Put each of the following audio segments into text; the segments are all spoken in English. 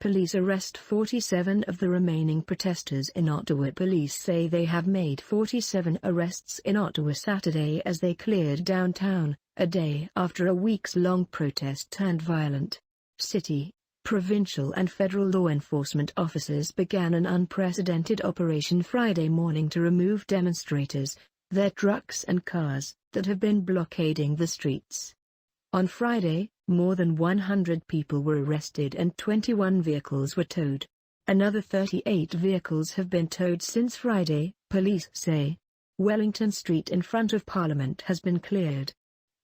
Police arrest 47 of the remaining protesters in Ottawa. Police say they have made 47 arrests in Ottawa Saturday as they cleared downtown, a day after a weeks-long protest turned violent. City, provincial and federal law enforcement officers began an unprecedented operation Friday morning to remove demonstrators, their trucks and cars, that have been blockading the streets. On Friday, more than 100 people were arrested and 21 vehicles were towed. Another 38 vehicles have been towed since Friday, police say. Wellington Street in front of Parliament has been cleared.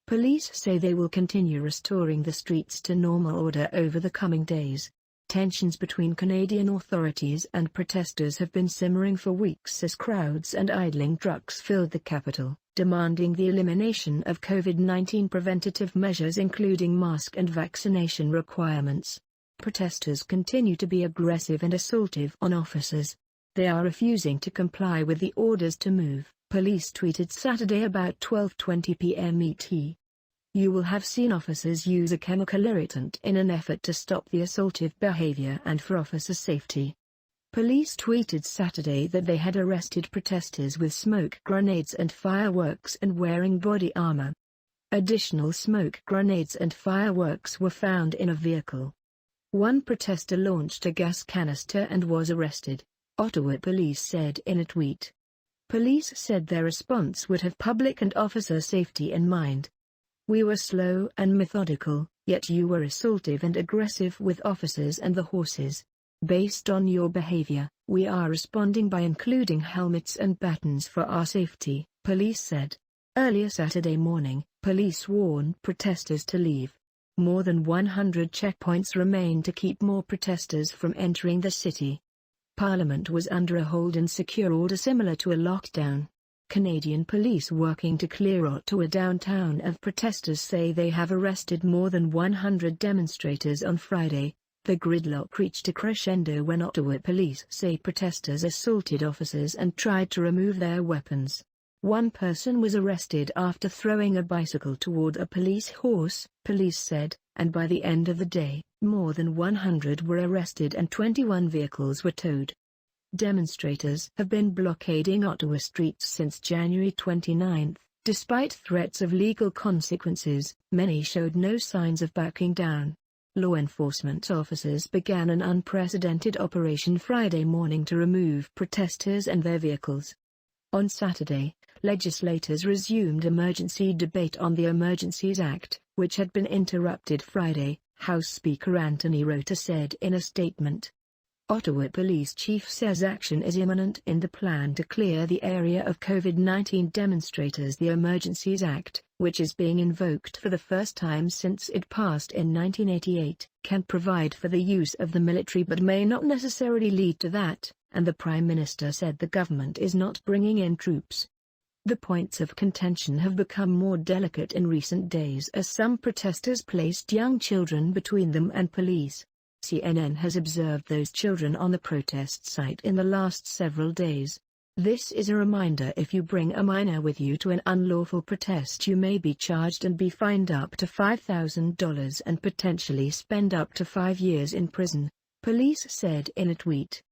Police say they will continue restoring the streets to normal order over the coming days. Tensions between Canadian authorities and protesters have been simmering for weeks as crowds and idling trucks filled the capital, demanding the elimination of COVID-19 preventative measures including mask and vaccination requirements. Protesters continue to be aggressive and assaultive on officers. They are refusing to comply with the orders to move, police tweeted Saturday about 12:20 p.m. ET. You will have seen officers use a chemical irritant in an effort to stop the assaultive behavior and for officer safety. Police tweeted Saturday that they had arrested protesters with smoke grenades and fireworks and wearing body armor. Additional smoke grenades and fireworks were found in a vehicle. One protester launched a gas canister and was arrested, Ottawa police said in a tweet. Police said their response would have public and officer safety in mind. We were slow and methodical, yet you were assaultive and aggressive with officers and the horses. Based on your behavior, we are responding by including helmets and batons for our safety, police said. Earlier Saturday morning, police warned protesters to leave. More than 100 checkpoints remain to keep more protesters from entering the city. Parliament was under a hold and secure order similar to a lockdown. Canadian police working to clear Ottawa downtown of protesters say they have arrested more than 100 demonstrators on Friday. The gridlock reached a crescendo when Ottawa police say protesters assaulted officers and tried to remove their weapons. One person was arrested after throwing a bicycle toward a police horse, police said, and by the end of the day, more than 100 were arrested and 21 vehicles were towed. Demonstrators have been blockading Ottawa streets since January 29. Despite threats of legal consequences, many showed no signs of backing down. Law enforcement officers began an unprecedented operation Friday morning to remove protesters and their vehicles. On Saturday, legislators resumed emergency debate on the Emergencies Act, which had been interrupted Friday, House Speaker Anthony Rota said in a statement. Ottawa Police Chief says action is imminent in the plan to clear the area of COVID-19 demonstrators. The Emergencies Act, which is being invoked for the first time since it passed in 1988, can provide for the use of the military but may not necessarily lead to that, and the Prime Minister said the government is not bringing in troops. The points of contention have become more delicate in recent days as some protesters placed young children between them and police. CNN has observed those children on the protest site in the last several days. This is a reminder: if you bring a minor with you to an unlawful protest, you may be charged and be fined up to $5,000 and potentially spend up to 5 years in prison, police said in a tweet.